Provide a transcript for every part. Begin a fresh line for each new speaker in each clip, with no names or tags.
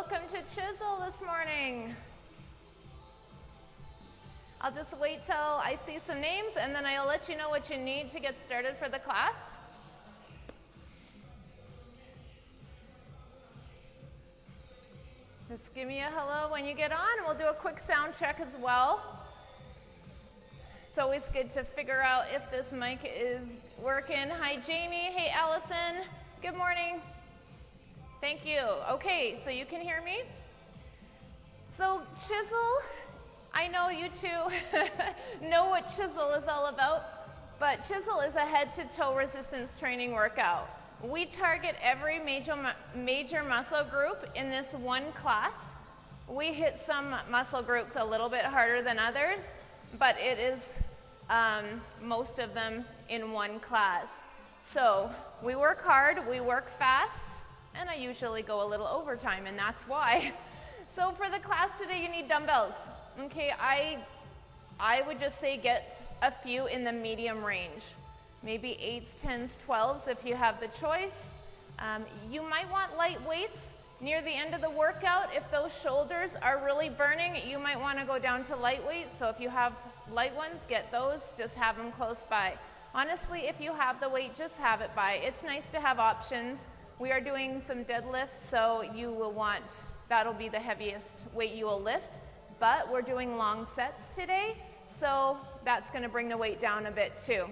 welcome to Chisel this morning. I'll just wait till I see some names and then I'll let you know what you need to get started for the class. Just give me a hello when you get on. We'll do a quick sound check as well. It's always good to figure out if this mic is working. Hi, Jamie. Hey, Allison. Good morning. Thank you. Okay, so you can hear me? So Chisel, I know you two know what Chisel is all about, but Chisel is a head-to-toe resistance training workout. We target every major muscle group in this one class. We hit some muscle groups a little bit harder than others, but it is most of them in one class. So we work hard, we work fast, and I usually go a little overtime, and that's why. So for the class today, you need dumbbells. Okay, I would just say get a few in the medium range. Maybe 8s, 10s, 12s if you have the choice. You might want light weights near the end of the workout. If those shoulders are really burning, you might want to go down to light weights. So if you have light ones, get those, just have them close by. Honestly, if you have the weight, just have it by. It's nice to have options. We are doing some deadlifts, so you will want, that'll be the heaviest weight you will lift. But we're doing long sets today, so that's going to bring the weight down a bit too.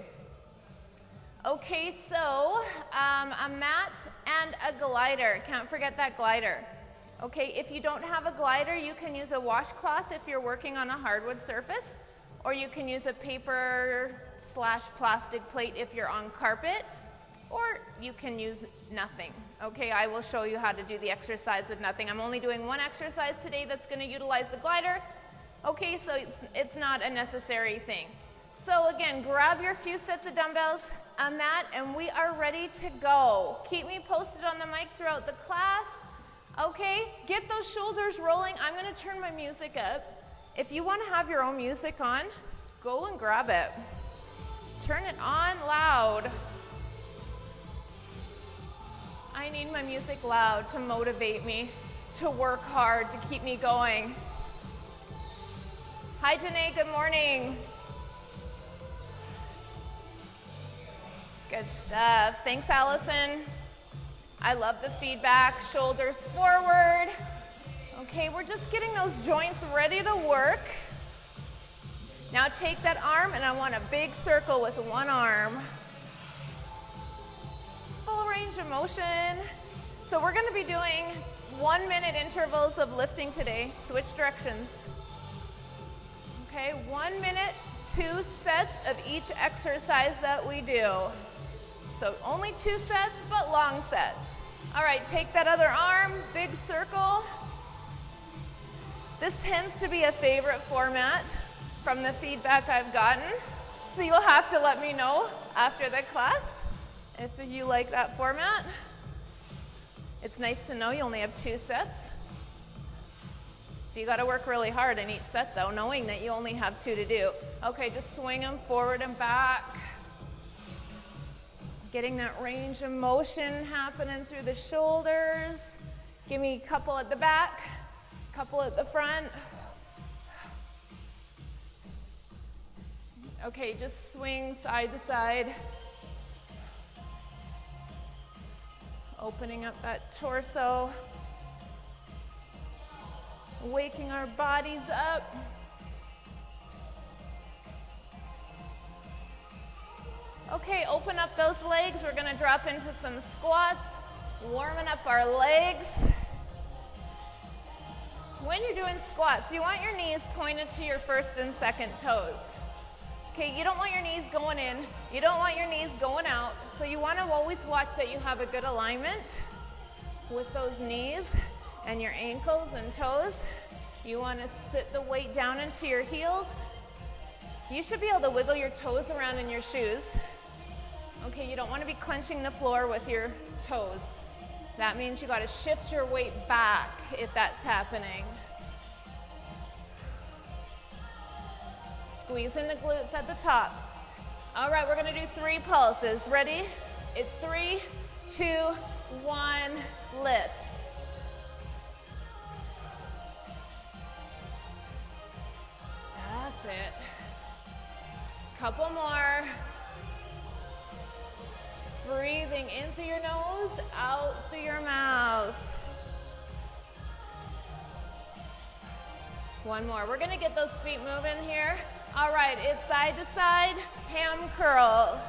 Okay, so a mat and a glider. Can't forget that glider. Okay, if you don't have a glider, you can use a washcloth if you're working on a hardwood surface, or you can use a paper/plastic plate if you're on carpet, or you can use nothing. Okay, I will show you how to do the exercise with nothing. I'm only doing one exercise today that's going to utilize the glider. Okay, so it's not a necessary thing. So again, grab your few sets of dumbbells, a mat, and we are ready to go. Keep me posted on the mic throughout the class. Okay, get those shoulders rolling. I'm going to turn my music up. If you want to have your own music on, go and grab it. Turn it on loud. I need my music loud to motivate me, to work hard, to keep me going. Hi, Jeannie. Good morning. Good stuff. Thanks, Allison. I love the feedback. Shoulders forward. Okay, we're just getting those joints ready to work. Now take that arm, and I want a big circle with one arm. Full range of motion. So we're going to be doing 1-minute intervals of lifting today. Switch directions. Okay, 1 minute, 2 sets of each exercise that we do. So only 2 sets, but long sets. All right, take that other arm, big circle. This tends to be a favorite format from the feedback I've gotten. So you'll have to let me know after the class if you like that format. It's nice to know you only have 2 sets. So you got to work really hard in each set though, knowing that you only have 2 to do. Okay, just swing them forward and back. Getting that range of motion happening through the shoulders. Give me a couple at the back, a couple at the front. Okay, just swing side to side. Opening up that torso. Waking our bodies up. Okay, open up those legs. We're going to drop into some squats, warming up our legs. When you're doing squats, you want your knees pointed to your first and second toes. Okay, you don't want your knees going in. You don't want your knees going out. So you want to always watch that you have a good alignment with those knees and your ankles and toes. You want to sit the weight down into your heels. You should be able to wiggle your toes around in your shoes. Okay, you don't want to be clenching the floor with your toes. That means you got to shift your weight back if that's happening. Squeeze in the glutes at the top. All right, we're going to do 3 pulses. Ready? It's 3, 2, 1, lift. it. Couple more. Breathing in through your nose, out through your mouth. One more. We're gonna get those feet moving here. All right, it's side to side, ham curl.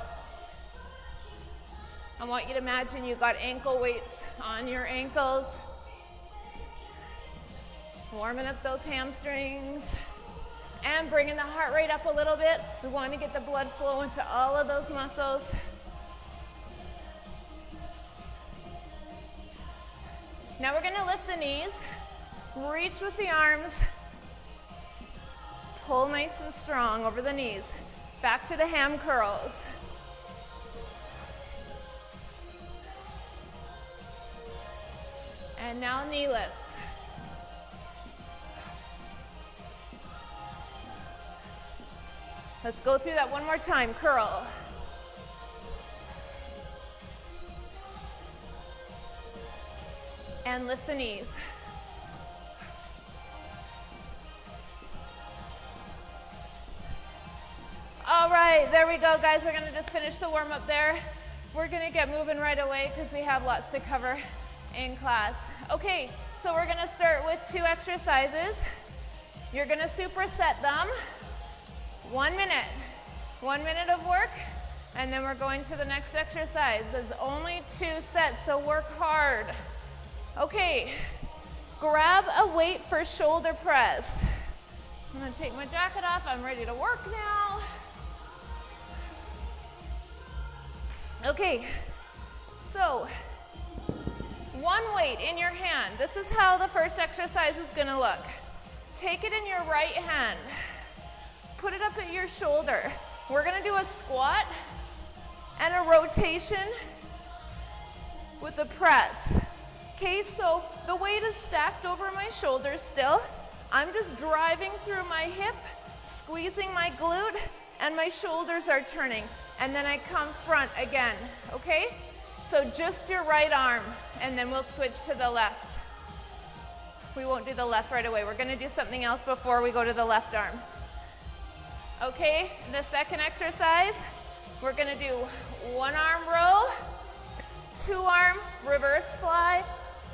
I want you to imagine you got ankle weights on your ankles. Warming up those hamstrings and bringing the heart rate up a little bit. We want to get the blood flow into all of those muscles. Now we're going to lift the knees, reach with the arms, pull nice and strong over the knees. Back to the ham curls. And now knee lifts. Let's go through that one more time. Curl. And lift the knees. All right, there we go, guys. We're gonna just finish the warm up there. We're gonna get moving right away because we have lots to cover in class. Okay, so we're gonna start with 2 exercises. You're gonna superset them. 1 minute. 1 minute of work, and then we're going to the next exercise. There's only 2 sets, so work hard. Okay, grab a weight for shoulder press. I'm gonna take my jacket off. I'm ready to work now. Okay, so 1 weight in your hand. This is how the first exercise is gonna look. Take it in your right hand. Put it up at your shoulder. We're gonna do a squat and a rotation with a press. Okay, so the weight is stacked over my shoulders still. I'm just driving through my hip, squeezing my glute, and my shoulders are turning. And then I come front again, okay? So just your right arm, and then we'll switch to the left. We won't do the left right away. We're gonna do something else before we go to the left arm. Okay, the second exercise, we're gonna do 1 arm row, 2 arm reverse fly,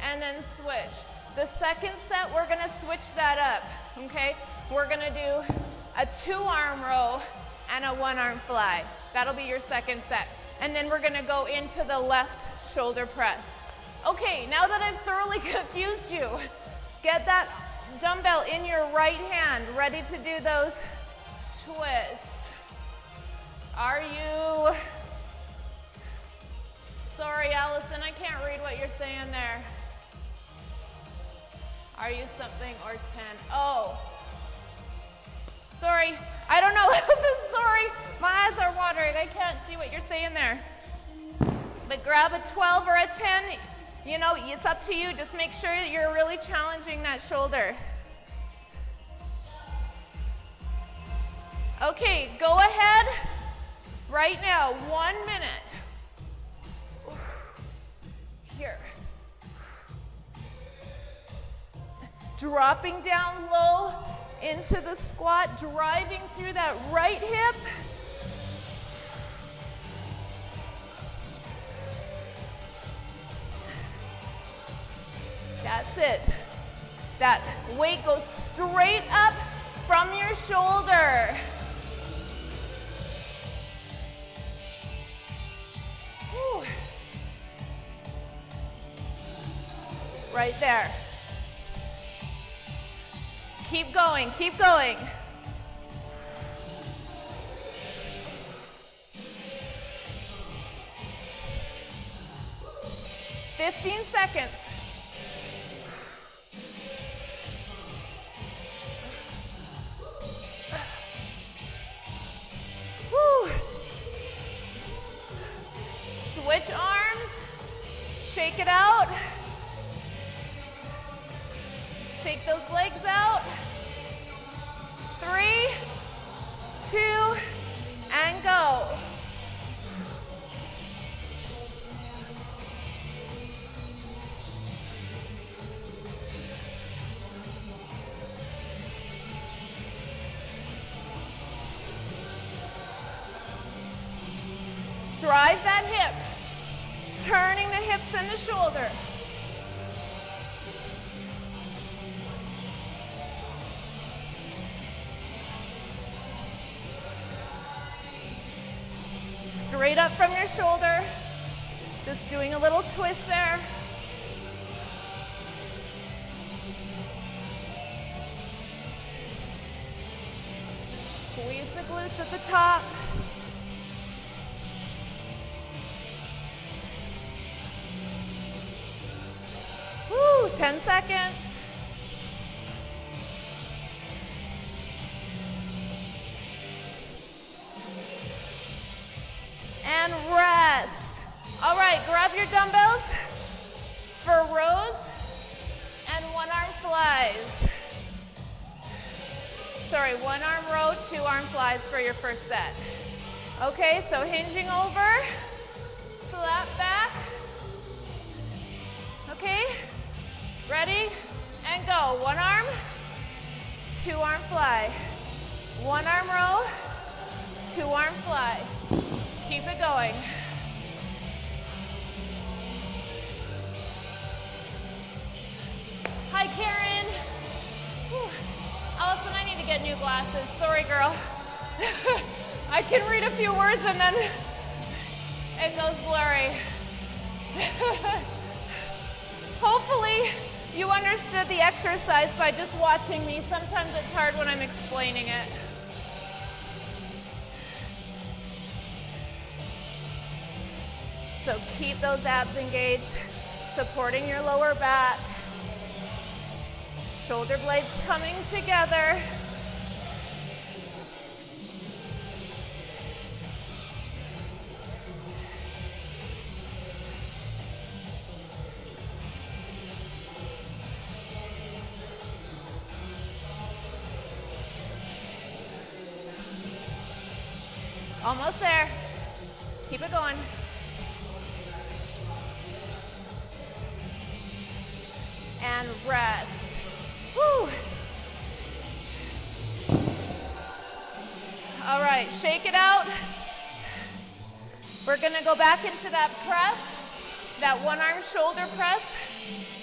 and then switch. The second set, we're gonna switch that up, okay? We're gonna do a 2 arm row and a 1 arm fly. That'll be your second set. And then we're gonna go into the left shoulder press. Okay, now that I've thoroughly confused you, get that dumbbell in your right hand, ready to do those twists. Are you? Sorry, Allison, I can't read what you're saying there. Are you something or 10? Oh. Sorry, I don't know, Allison, sorry. My eyes are watering, I can't see what you're saying there. But grab a 12 or a 10, you know, it's up to you. Just make sure that you're really challenging that shoulder. Okay, go ahead right now, 1 minute. Here. Dropping down low into the squat, driving through that right hip. That's it. That weight goes straight up from your shoulder. Whew. Right there. Keep going, keep going. "15 seconds. Whew. Switch arms, shake it out. Shake those legs out. 3, 2, and go. hips and the shoulder. Straight up from your shoulder. Just doing a little twist there. Squeeze the glutes at the top. Woo, 10 seconds. And rest. All right, grab your dumbbells for rows and one arm flies. Sorry, one arm row, two arm flies for your first set. Okay, so hinging over, flat back. Okay, ready, and go. One arm, two arm fly. One arm row, two arm fly. Keep it going. Hi, Karen. Whew. Allison, I need to get new glasses. Sorry, girl. I can read a few words and then it goes blurry. Hopefully, you understood the exercise by just watching me. Sometimes it's hard when I'm explaining it. So keep those abs engaged, supporting your lower back. Shoulder blades coming together. Almost there. Keep it going. And rest. Woo. All right, shake it out. We're gonna go back into that press, that one arm shoulder press.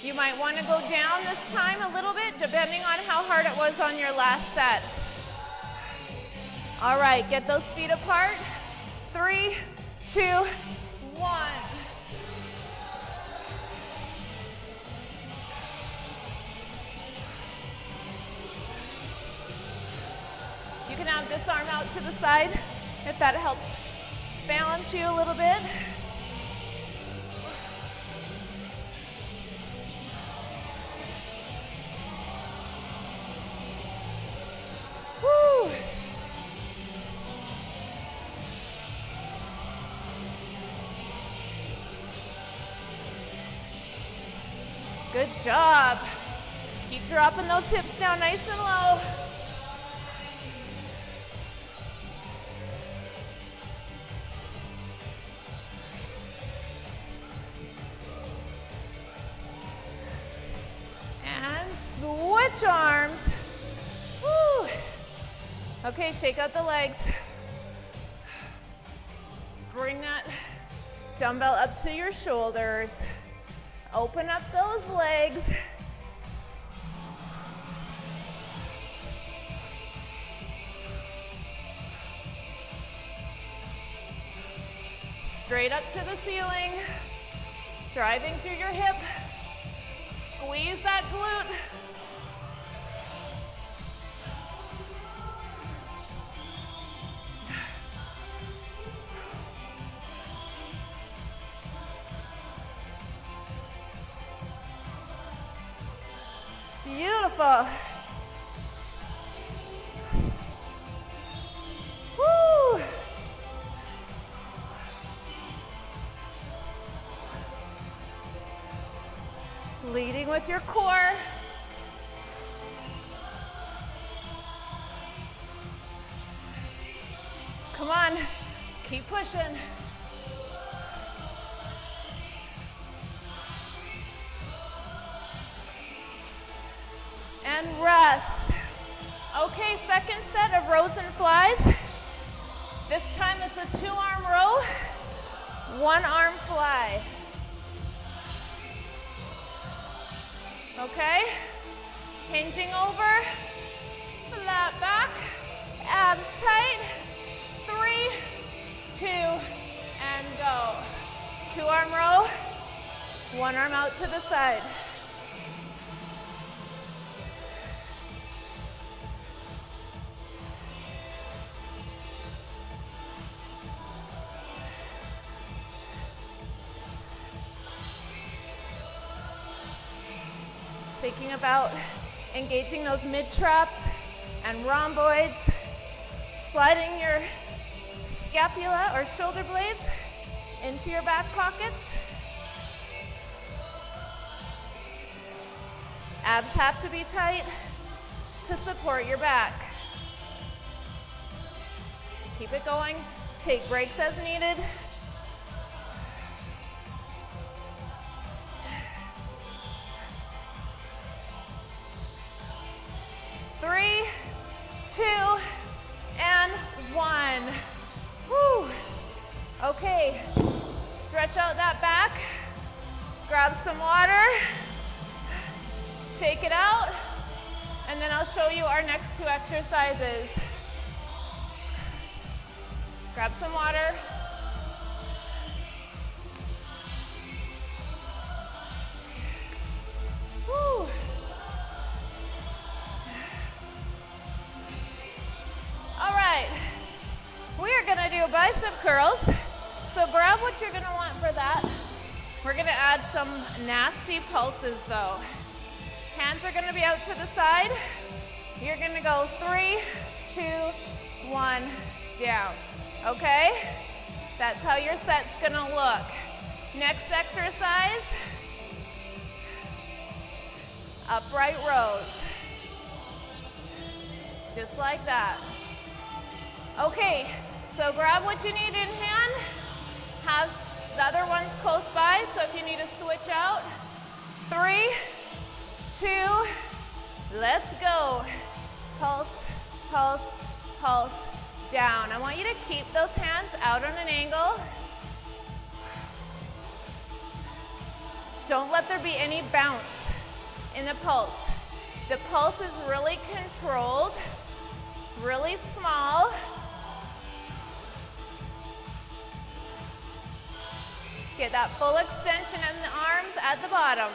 You might wanna go down this time a little bit, depending on how hard it was on your last set. All right, get those feet apart. 3, 2, 1. You can have this arm out to the side if that helps balance you a little bit. Woo! Good job. Keep dropping those hips down nice and low. Switch arms. Woo. Okay, shake out the legs. Bring that dumbbell up to your shoulders. Open up those legs. Straight up to the ceiling. Driving through your hip. Squeeze that glute. Beautiful. Woo. Leading with your core. Come on, keep pushing. And rest. Okay, second set of rows and flies. This time it's a 2-arm row, 1-arm fly. Okay? Hinging over, flat back, abs tight. 3, 2, and go. 2-arm row, 1 arm out to the side. Thinking about engaging those mid-traps and rhomboids, sliding your scapula or shoulder blades into your back pockets. Abs have to be tight to support your back. Keep it going. Take breaks as needed. Three, 2, and 1. Whew. Okay, stretch out that back, grab some water, shake it out, and then I'll show you our next 2 exercises. Grab some water. Whew. All right, we are gonna do bicep curls. So grab what you're gonna want for that. We're gonna add some nasty pulses though. Hands are gonna be out to the side. You're gonna go 3, 2, 1, down, okay? That's how your set's gonna look. Next exercise, upright rows. Just like that. Okay, so grab what you need in hand. Have the other ones close by, so if you need to switch out. 3, 2, let's go. Pulse, pulse, pulse, down. I want you to keep those hands out on an angle. Don't let there be any bounce in the pulse. The pulse is really controlled, really small. Get that full extension in the arms at the bottom.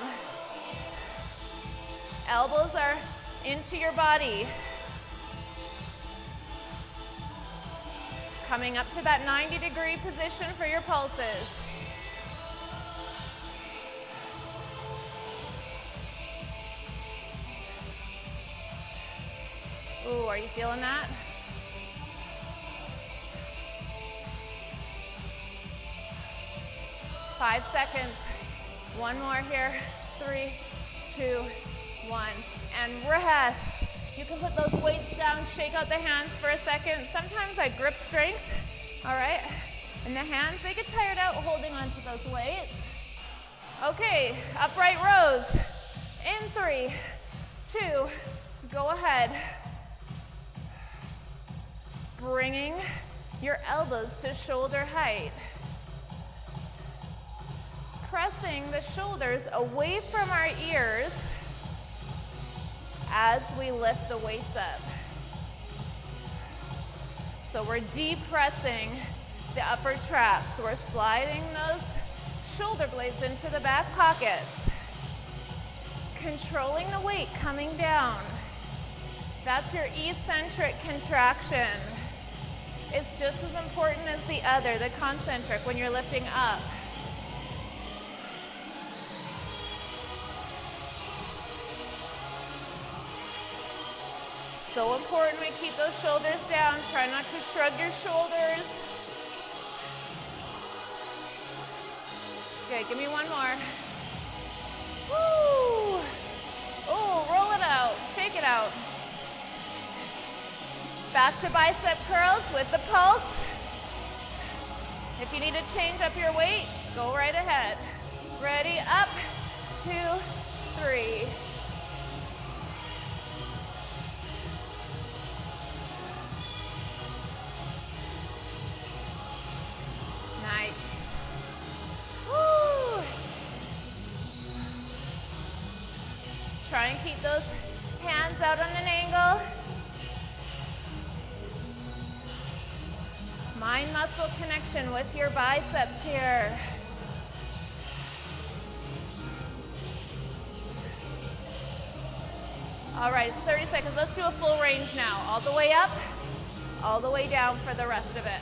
Elbows are into your body. Coming up to that 90-degree position for your pulses. Ooh, are you feeling that? Five seconds. One more here. 3, 2, 1. And rest. You can put those weights down, shake out the hands for a second. Sometimes I grip strength, all right? And the hands, they get tired out holding onto those weights. Okay, upright rows. In 3, 2, go ahead. Bringing your elbows to shoulder height. Pressing the shoulders away from our ears as we lift the weights up. So we're depressing the upper traps. We're sliding those shoulder blades into the back pockets. Controlling the weight coming down. That's your eccentric contraction. It's just as important as the other, the concentric, when you're lifting up. So important we keep those shoulders down. Try not to shrug your shoulders. Okay, give me one more. Woo! Oh, roll it out, shake it out. Back to bicep curls with the pulse. If you need to change up your weight, go right ahead. Ready, up, 2, 3. Nice. Woo! Try and keep those hands out on an angle. Mind-muscle connection with your biceps here. All right, it's 30 seconds. Let's do a full range now. All the way up, all the way down for the rest of it.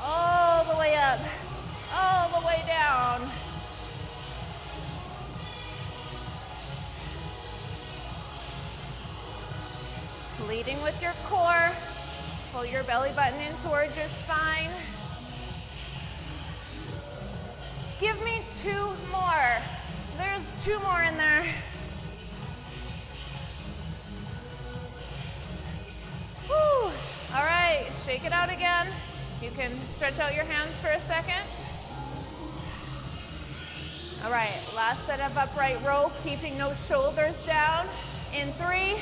All the way up, all the way down. Leading with your core. Pull your belly button in towards your spine. Give me 2 more. There's 2 more in there. Woo. All right, shake it out again. You can stretch out your hands for a second. All right, last set of upright row, keeping those shoulders down. In 3,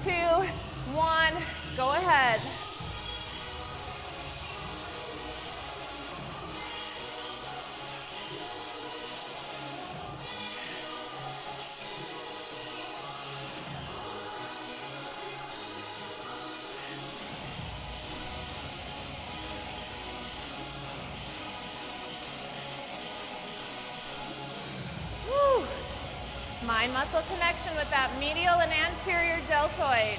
2, 1, go ahead. Woo. Mind muscle connection with that medial and anterior deltoid.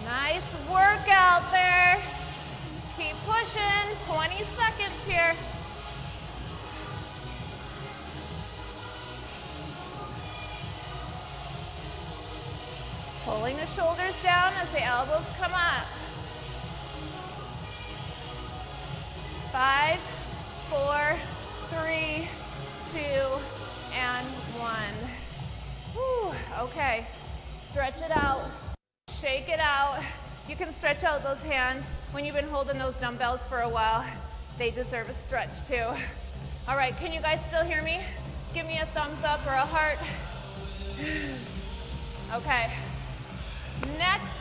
Nice workout there. Keep pushing, 20 seconds here. Pulling the shoulders down as the elbows come up. 5, 4, 3, 2, and 1. Whew, okay, stretch it out. Shake it out. You can stretch out those hands. When you've been holding those dumbbells for a while, they deserve a stretch too. All right, can you guys still hear me? Give me a thumbs up or a heart. Okay, next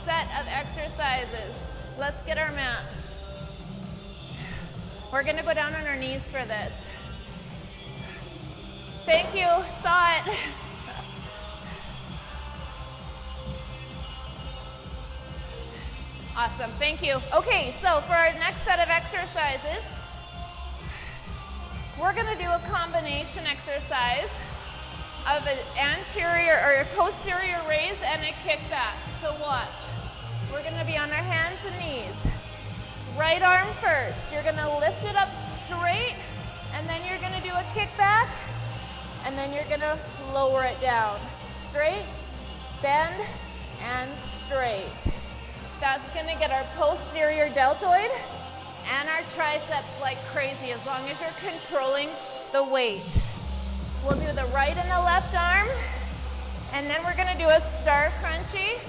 set of exercises. Let's get our mat. We're gonna go down on our knees for this. Thank you, saw it. Awesome, thank you. Okay, so for our next set of exercises, we're gonna do a combination exercise of an anterior or a posterior raise and a kickback. So watch. We're gonna be on our hands and knees. Right arm first. You're gonna lift it up straight, and then you're gonna do a kickback, and then you're gonna lower it down. Straight, bend, and straight. That's gonna get our posterior deltoid and our triceps like crazy as long as you're controlling the weight. We'll do the right and the left arm, and then we're gonna do a star crunchie.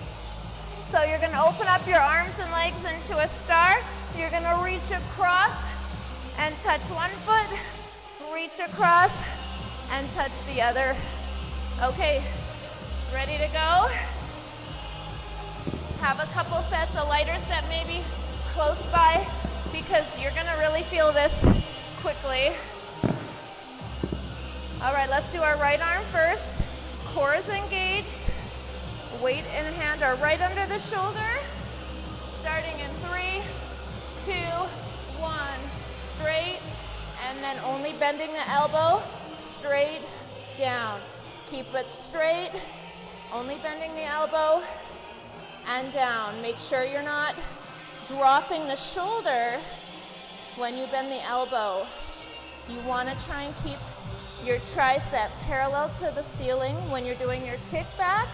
So you're gonna open up your arms and legs into a star. You're gonna reach across and touch one foot, reach across and touch the other. Okay, ready to go? Have a couple sets, a lighter set maybe close by, because you're gonna really feel this quickly. All right, let's do our right arm first. Core is engaged. Weight in hand are right under the shoulder. Starting in 3, 2, 1. Straight, and then only bending the elbow, straight down. Keep it straight, only bending the elbow, and down. Make sure you're not dropping the shoulder when you bend the elbow. You want to try and keep your tricep parallel to the ceiling when you're doing your kickback.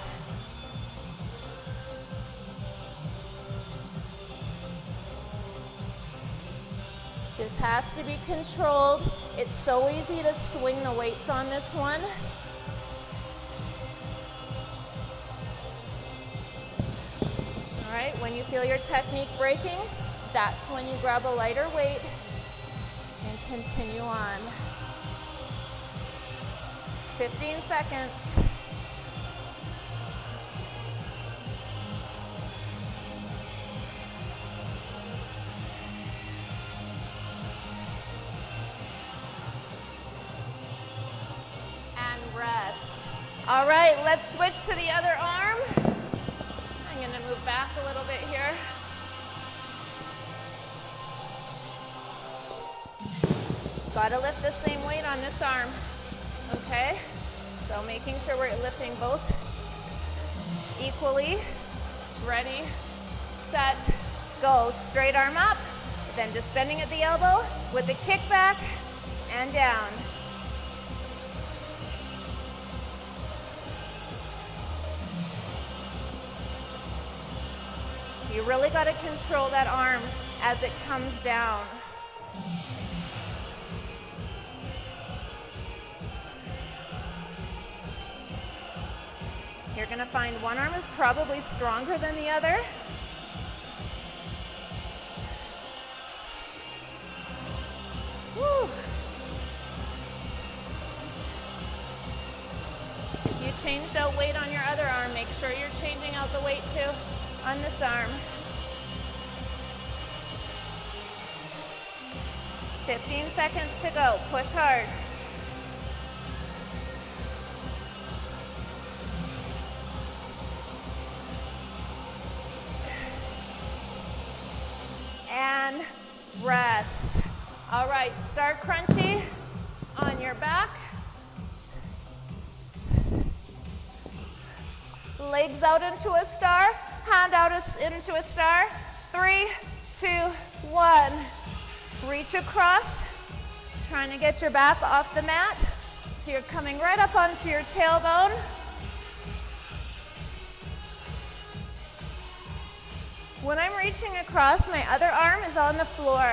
This has to be controlled. It's so easy to swing the weights on this one. All right, when you feel your technique breaking, that's when you grab a lighter weight and continue on. 15 seconds. All right, let's switch to the other arm. I'm gonna move back a little bit here. Gotta lift the same weight on this arm, okay? So making sure we're lifting both equally. Ready, set, go. Straight arm up, then just bending at the elbow with the kick back and down. You really got to control that arm as it comes down. You're going to find one arm is probably stronger than the other. Woo. If you changed out weight on your other arm, make sure you're changing out the weight too on this arm. 15 seconds to go. Push hard. And rest. All right, start crunchy on your back. Legs out into a star, hand out into a star. 3, 2, 1. Reach across, trying to get your back off the mat. So you're coming right up onto your tailbone. When I'm reaching across, my other arm is on the floor.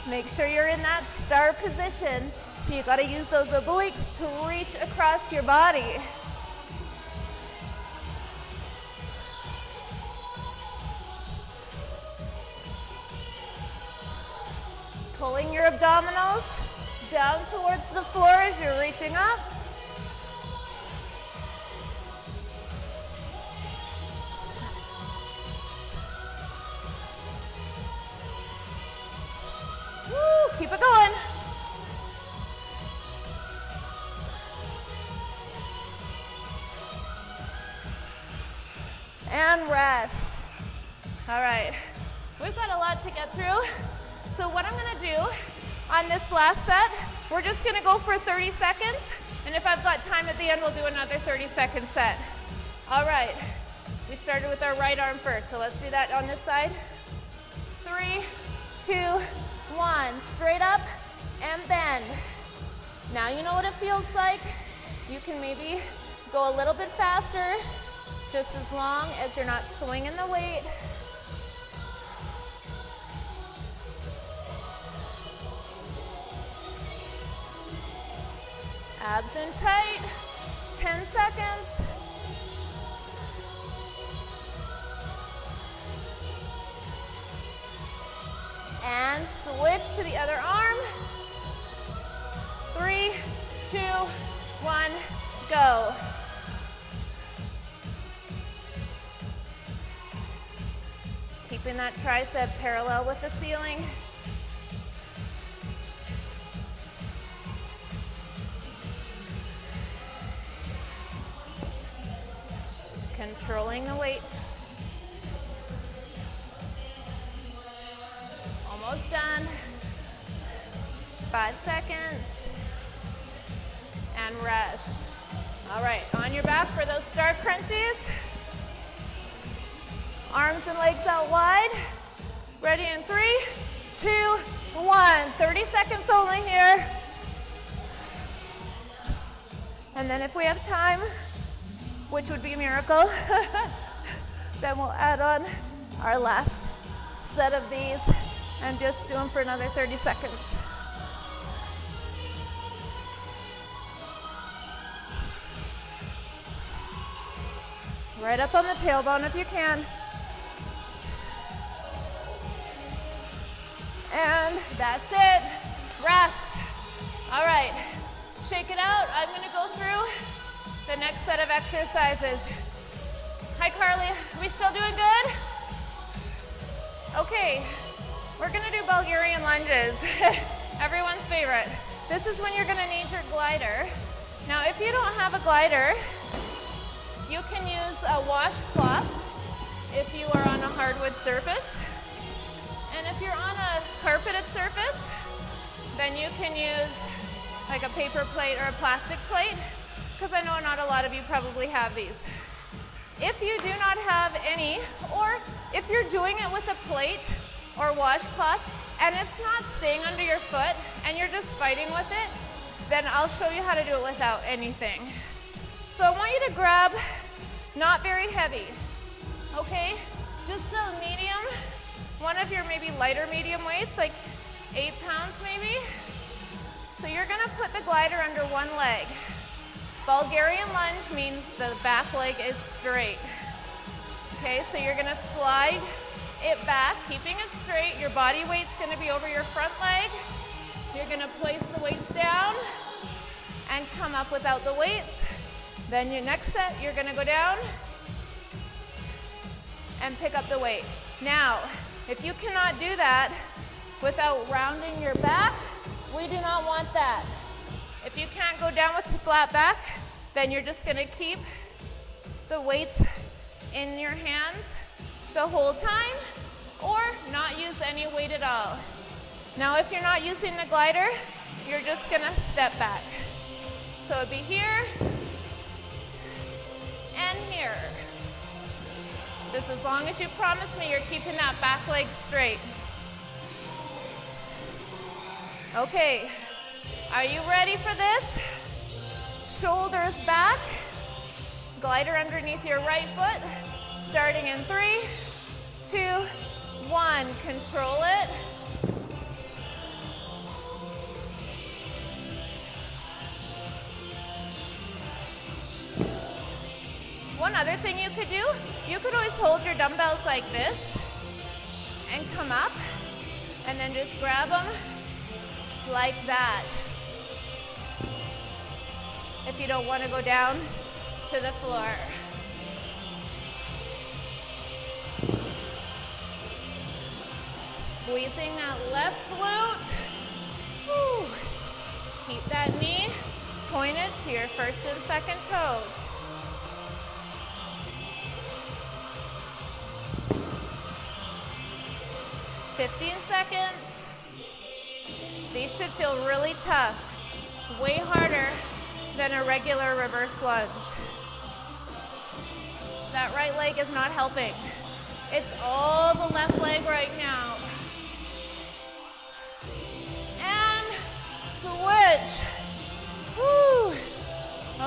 Make sure you're in that star position. So you got to use those obliques to reach across your body. Pulling your abdominals down towards the floor as you're reaching up. Woo, keep it going. And rest. All right, we've got a lot to get through. So what I'm gonna do on this last set, we're just gonna go for 30 seconds. And if I've got time at the end, we'll do another 30-second set. All right, we started with our right arm first. So let's do that on this side. 3, 2, 1, straight up and bend. Now you know what it feels like. You can maybe go a little bit faster, just as long as you're not swinging the weight. Abs in tight, 10 seconds. And switch to the other arm. 3, 2, 1, go. Keeping that tricep parallel with the ceiling. Controlling the weight. Almost done. 5 seconds. And rest. All right, on your back for those star crunchies. Arms and legs out wide. Ready in 3, 2, 1. 30 seconds only here. And then if we have time, which would be a miracle, then we'll add on our last set of these and just do them for another 30 seconds. Right up on the tailbone if you can. And that's it. Rest. All right, shake it out. I'm gonna go through the next set of exercises. Hi, Carly. Are we still doing good? Okay, we're gonna do Bulgarian lunges. Everyone's favorite. This is when you're gonna need your glider. Now, if you don't have a glider, you can use a washcloth if you are on a hardwood surface. And if you're on a carpeted surface, then you can use like a paper plate or a plastic plate, because I know not a lot of you probably have these. If you do not have any, or if you're doing it with a plate or washcloth and it's not staying under your foot and you're just fighting with it, then I'll show you how to do it without anything. So I want you to grab not very heavy, okay? Just a medium, one of your maybe lighter medium weights, like 8 pounds maybe. So you're gonna put the glider under one leg. Bulgarian lunge means the back leg is straight. Okay, so you're gonna slide it back, keeping it straight. Your body weight's gonna be over your front leg. You're gonna place the weights down and come up without the weights. Then your next set, you're gonna go down and pick up the weight. Now, if you cannot do that without rounding your back, we do not want that. If you can't go down with the flat back, then you're just gonna keep the weights in your hands the whole time, or not use any weight at all. Now, if you're not using the glider, you're just gonna step back. So it'd be here and here. Just as long as you promise me you're keeping that back leg straight. Okay, are you ready for this? Shoulders back, glider underneath your right foot, starting in 3, 2, 1, control it. One other thing you could do, you could always hold your dumbbells like this and come up and then just grab them like that. If you don't want to go down to the floor. Squeezing that left glute. Woo. Keep that knee pointed to your first and second toes. "15 seconds. These should feel really tough, way harder than a regular reverse lunge. That right leg is not helping. It's all the left leg right now. And switch. Woo.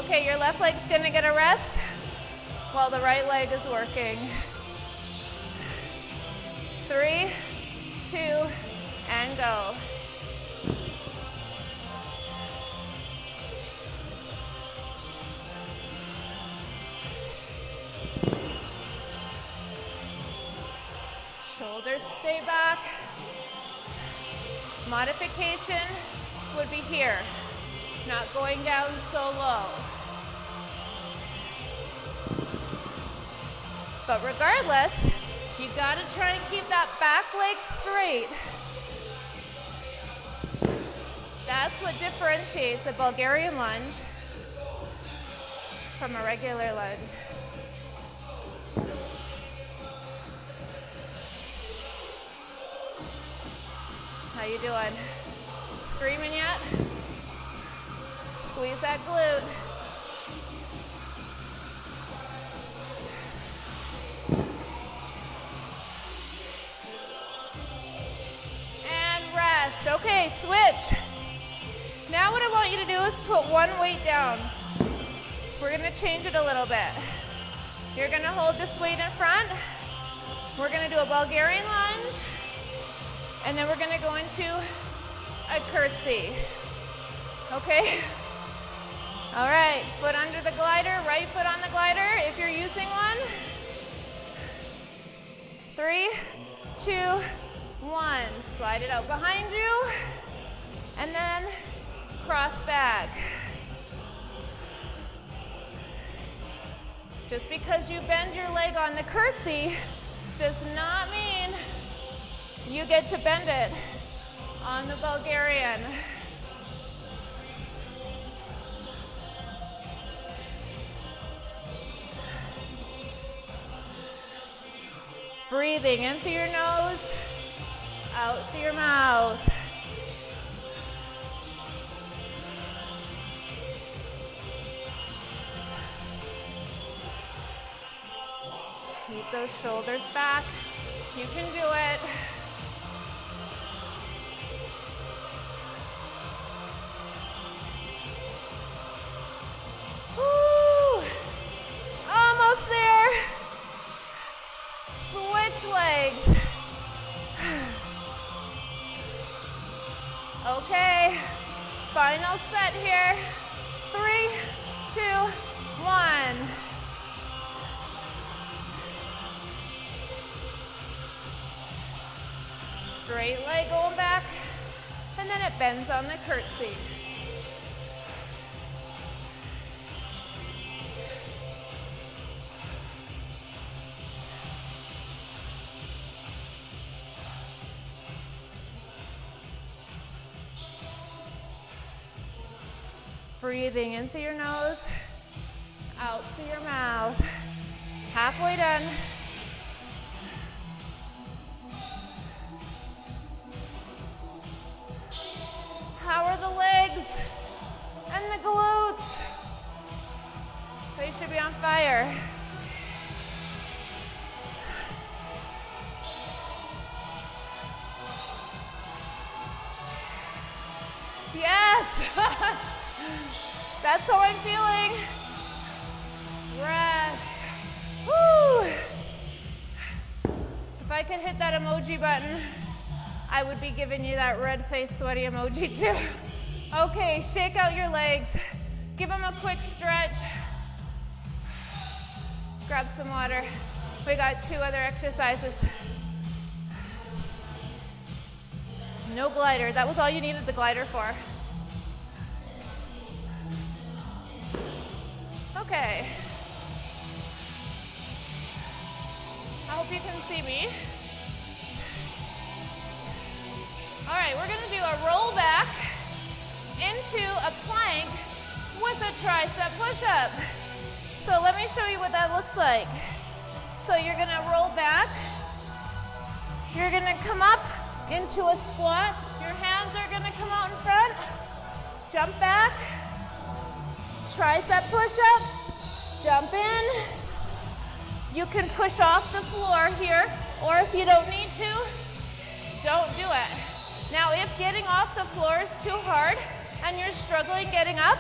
Okay, your left leg's gonna get a rest while the right leg is working. 3, 2, and go. Shoulders stay back. Modification would be here, not going down so low. But regardless, you gotta try and keep that back leg straight. That's what differentiates a Bulgarian lunge from a regular lunge. How you doing? Screaming yet? Squeeze that glute. And rest. Okay, switch. Now what I want you to do is put one weight down. We're gonna change it a little bit. You're gonna hold this weight in front. We're gonna do a Bulgarian lunge. And then we're gonna go into a curtsy. Okay? All right, foot under the glider, right foot on the glider if you're using one. 3, 2, 1. Slide it out behind you. And then cross back. Just because you bend your leg on the curtsy does not mean you get to bend it on the Bulgarian. Breathing in through your nose, out through your mouth. Keep those shoulders back. You can do it. Woo! Almost there. Switch legs. Okay, final set here. 3, 2, 1. Straight leg going back, and then it bends on the curtsy. Breathing in through your nose, out through your mouth. Halfway done. Power the legs and the glutes. They should be on fire. Yes! That's how I'm feeling. Rest. Woo! If I could hit that emoji button, I would be giving you that red face sweaty emoji too. Okay, shake out your legs. Give them a quick stretch. Grab some water. We got 2 other exercises. No glider. That was all you needed the glider for. Okay. I hope you can see me. All right, we're gonna do a roll back into a plank with a tricep push-up. So let me show you what that looks like. So you're gonna roll back. You're gonna come up into a squat. Your hands are gonna come out in front. Jump back. Tricep push-up. Jump in. You can push off the floor here, or if you don't need to, don't do it. Now, if getting off the floor is too hard and you're struggling getting up,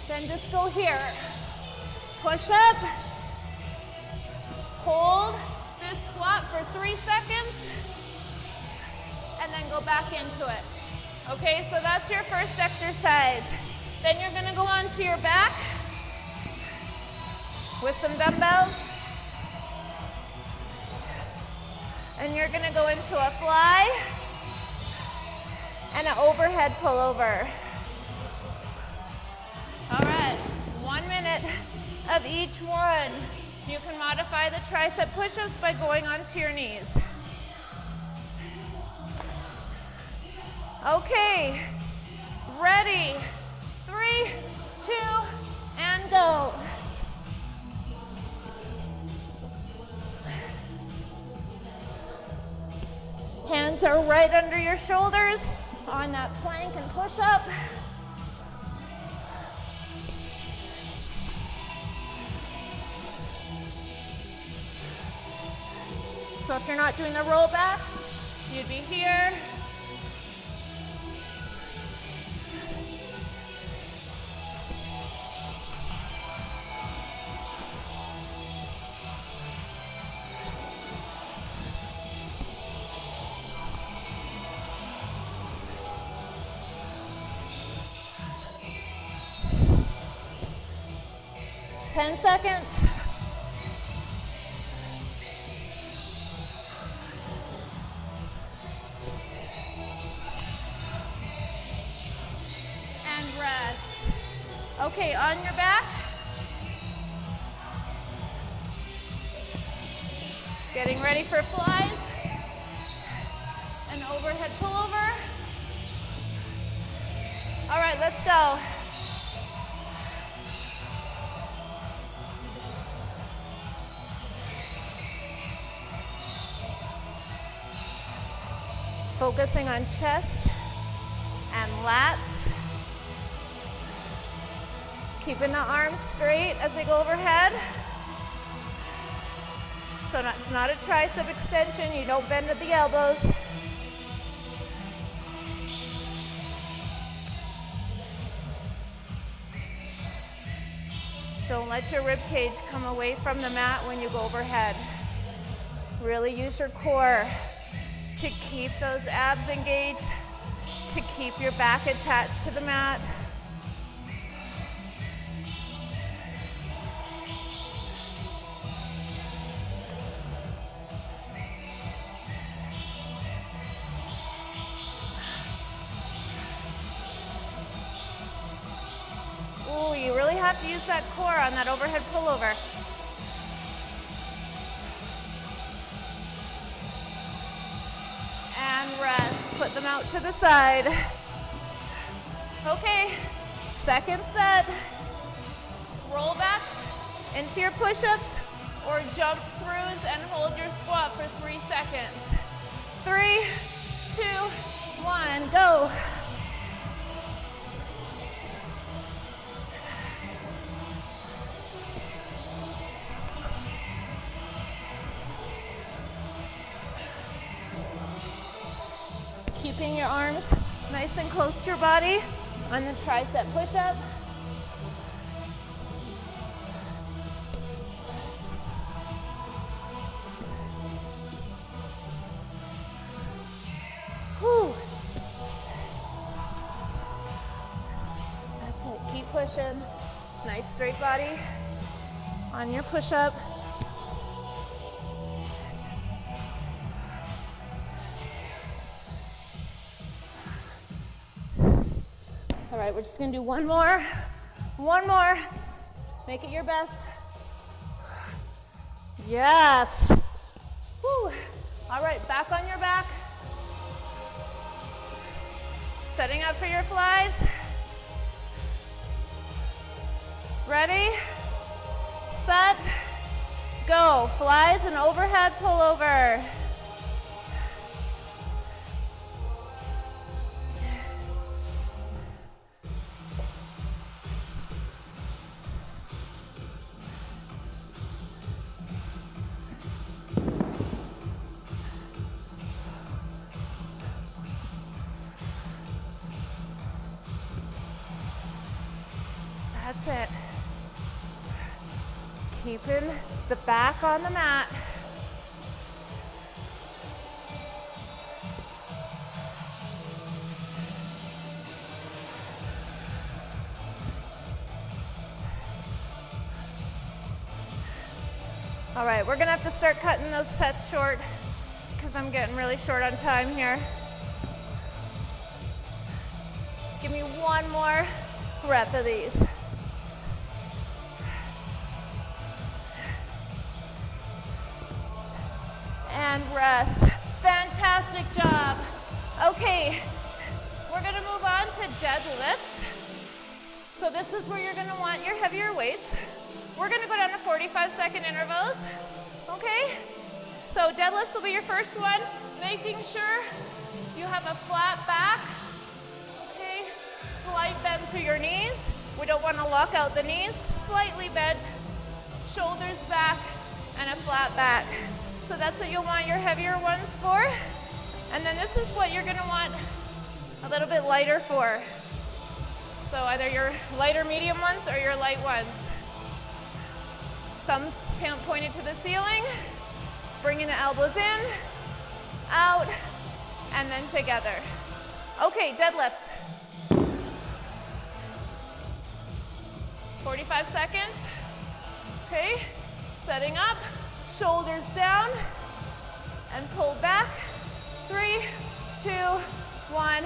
then just go here. Push up. Hold this squat for 3 seconds, and then go back into it. Okay, so that's your first exercise. Then you're gonna go onto your back with some dumbbells. And you're gonna go into a fly and an overhead pullover. All right, 1 minute of each one. You can modify the tricep push-ups by going onto your knees. Okay, ready, 3, 2, and go. Hands are right under your shoulders on that plank and push-up. So if you're not doing the roll back, you'd be here. Ten seconds. And rest. Okay, on your back. Getting ready for flies. An overhead pullover. All right, let's go. Focusing on chest and lats. Keeping the arms straight as they go overhead. So it's not a tricep extension. You don't bend at the elbows. Don't let your rib cage come away from the mat when you go overhead. Really use your core to keep those abs engaged, to keep your back attached to the mat. Ooh, you really have to use that core on that overhead pullover. And rest. Put them out to the side. Okay, second set. Roll back into your push-ups or jump throughs and hold your squat for 3 seconds. 3, 2, 1, go. Keeping your arms nice and close to your body on the tricep push-up. Whew. That's it, keep pushing. Nice straight body on your push-up. All right, we're just gonna do one more. One more. Make it your best. Yes. Whew. All right, back on your back. Setting up for your flies. Ready, set, go. Flies and overhead pullover. That's it. Keeping the back on the mat. All right, we're gonna have to start cutting those sets short because I'm getting really short on time here. Give me one more rep of these. And rest. Fantastic job. Okay, we're gonna move on to deadlifts. So this is where you're gonna want your heavier weights. We're gonna go down to 45-second intervals, okay? So deadlifts will be your first one, making sure you have a flat back, okay? Slight bend through your knees. We don't wanna lock out the knees. Slightly bent, shoulders back, and a flat back. So that's what you'll want your heavier ones for. And then this is what you're gonna want a little bit lighter for. So either your lighter medium ones or your light ones. Thumbs pointed to the ceiling, bringing the elbows in, out, and then together. Okay, deadlifts. 45 seconds. Okay, setting up, shoulders down, and pull back. 3, 2, 1,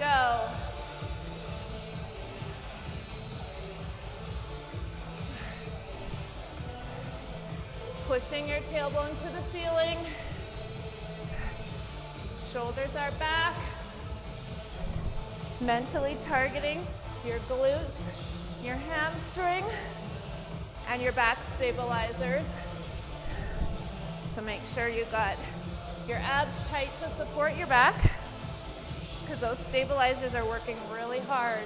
go. Pushing your tailbone to the ceiling. Shoulders are back. Mentally targeting your glutes, your hamstring, and your back stabilizers. So make sure you got your abs tight to support your back, because those stabilizers are working really hard.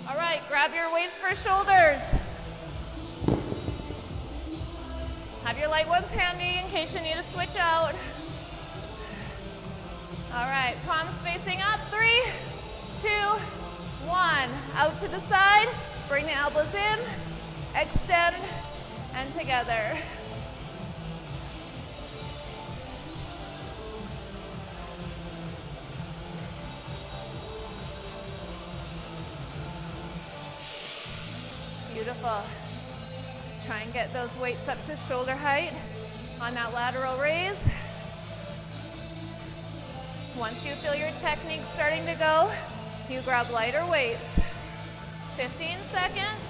All right, grab your weights for shoulders. Have your light ones handy in case you need to switch out. All right, palms facing up. 3, 2, 1. Out to the side. Bring the elbows in. Extend and together. Beautiful. Try and get those weights up to shoulder height on that lateral raise. Once you feel your technique starting to go, you grab lighter weights. 15 seconds.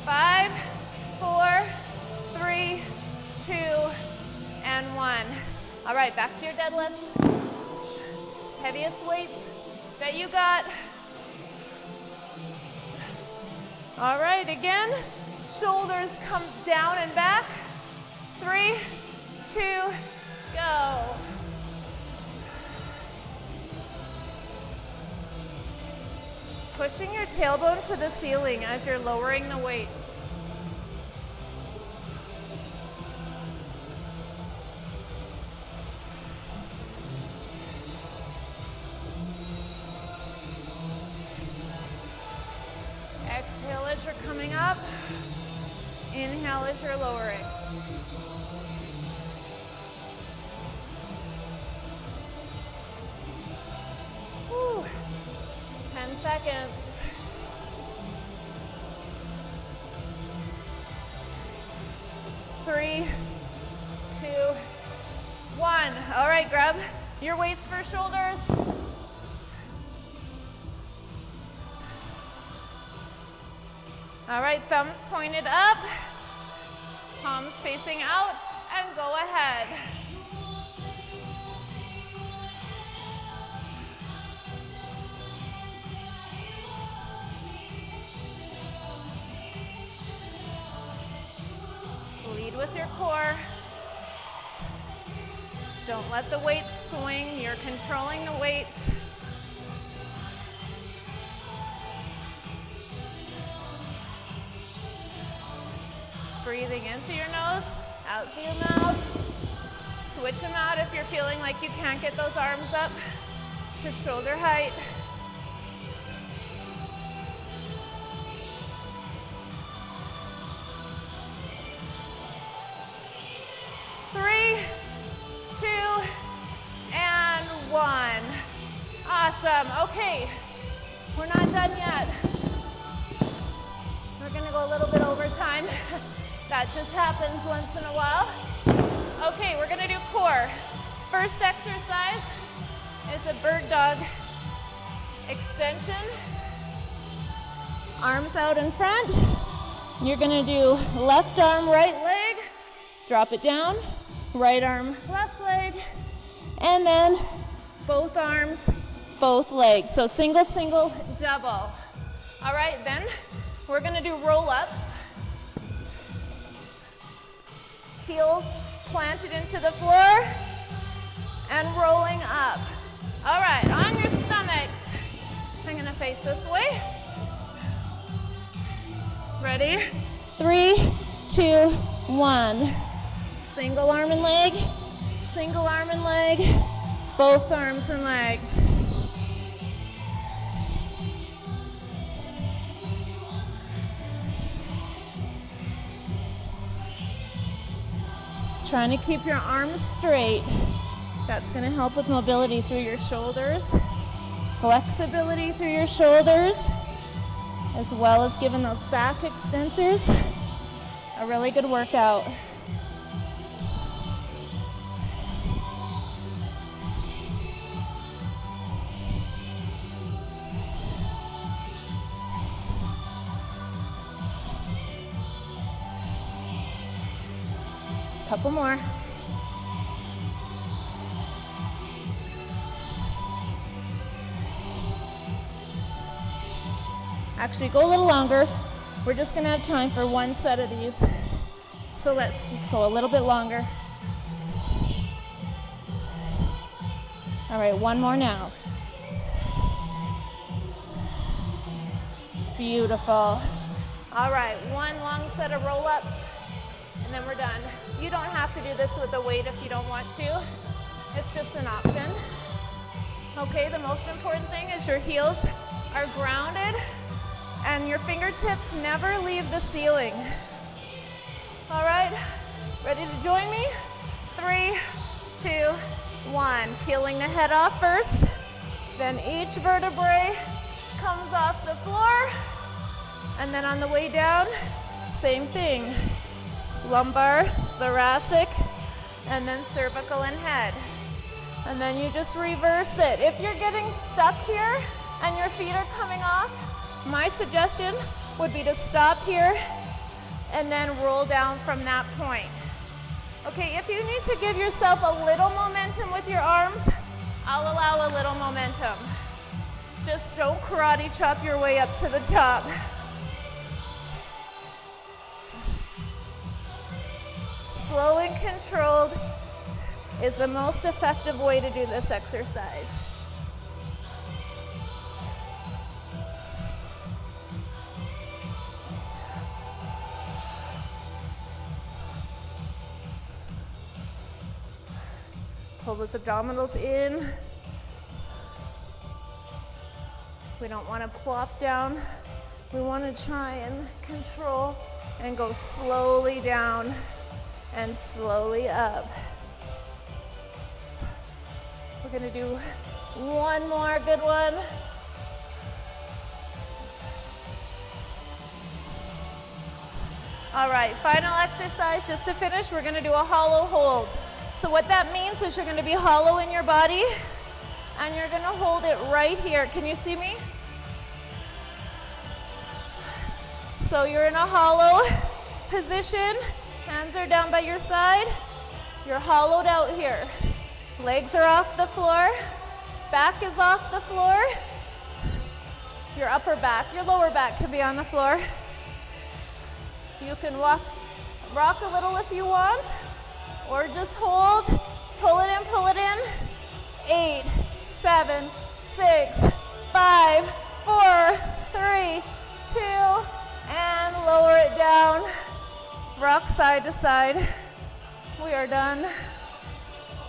5, 4, 3, 2, and 1. All right, back to your deadlifts. Heaviest weights that you got. All right, again, shoulders come down and back. 3, 2, go. Pushing your tailbone to the ceiling as you're lowering the weight. Exhale as you're coming up. Inhale as you're lowering. Whew. 10 seconds. 3, 2, 1. All right, grab your weights for shoulders. All right, thumbs pointed up, palms facing out, and go ahead. Lead with your core. Don't let the weights swing. You're controlling the weights. Breathing in through your nose, out through your mouth. Switch them out if you're feeling like you can't get those arms up to shoulder height. Three, 2, and 1. Awesome. Okay, we're not done yet. We're gonna go a little bit over time. That just happens once in a while. Okay, we're gonna do core. First exercise is a bird dog extension. Arms out in front. You're gonna do left arm, right leg. Drop it down. Right arm, left leg. And then both arms, both legs. So single, single, double. All right, then we're gonna do roll-ups. Heels planted into the floor and rolling up. All right, on your stomachs. I'm gonna face this way. Ready? 3, 2, 1. Single arm and leg, single arm and leg, both arms and legs. Trying to keep your arms straight. That's going to help with mobility through your shoulders, flexibility through your shoulders, as well as giving those back extensors a really good workout. Couple more. Actually, go a little longer. We're just gonna have time for one set of these. So let's just go a little bit longer. All right, one more now. Beautiful. All right, one long set of roll-ups, and then we're done. You don't have to do this with a weight if you don't want to. It's just an option. Okay, the most important thing is your heels are grounded and your fingertips never leave the ceiling. All right, ready to join me? 3, 2, 1. Peeling the head off first, then each vertebrae comes off the floor, and then on the way down, same thing. Lumbar, thoracic, and then cervical and head. And then you just reverse it. If you're getting stuck here and your feet are coming off, my suggestion would be to stop here and then roll down from that point. Okay, if you need to give yourself a little momentum with your arms, I'll allow a little momentum. Just don't karate chop your way up to the top. Slow and controlled is the most effective way to do this exercise. Pull those abdominals in. We don't want to plop down. We want to try and control and go slowly down and slowly up. We're going to do one more good one. All right, final exercise just to finish. We're going to do a hollow hold. So what that means is you're going to be hollow in your body and you're going to hold it right here. Can you see me? So you're in a hollow position. Hands are down by your side. You're hollowed out here. Legs are off the floor. Back is off the floor. Your upper back, your lower back can be on the floor. You can rock a little if you want, or just hold. Pull it in. 8, 7, 6, 5, 4, 3, 2, and lower it down. Rock side to side. We are done.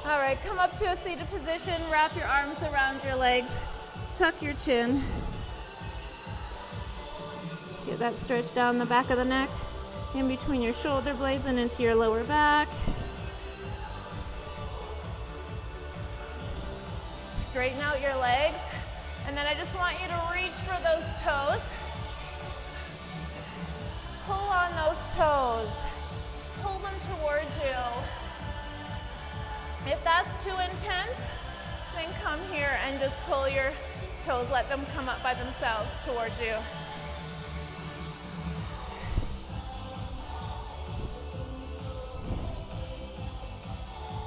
All right, come up to a seated position. Wrap your arms around your legs. Tuck your chin. Get that stretch down the back of the neck, in between your shoulder blades and into your lower back. Straighten out your legs. And then I just want you to reach for those toes. Pull on those toes. Pull them towards you. If that's too intense, then come here and just pull your toes. Let them come up by themselves towards you.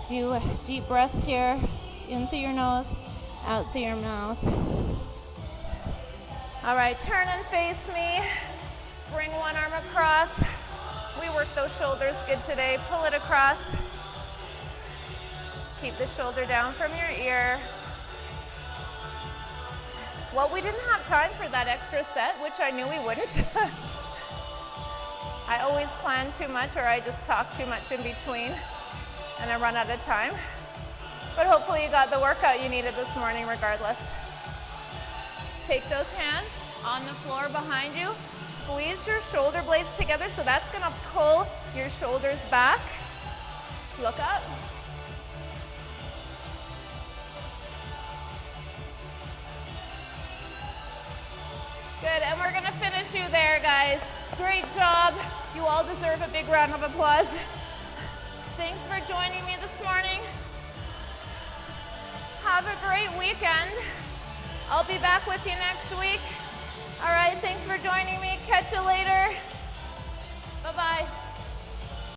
Do deep breaths here, in through your nose, out through your mouth. All right, turn and face me. Bring one arm across. We worked those shoulders good today. Pull it across. Keep the shoulder down from your ear. Well, we didn't have time for that extra set, which I knew we wouldn't. I always plan too much, or I just talk too much in between, and I run out of time. But hopefully you got the workout you needed this morning regardless. Take those hands on the floor behind you. Squeeze your shoulder blades together, so that's going to pull your shoulders back. Look up. Good, and we're going to finish you there, guys. Great job. You all deserve a big round of applause. Thanks for joining me this morning. Have a great weekend. I'll be back with you next week. All right, thanks for joining me. Catch you later. Bye-bye.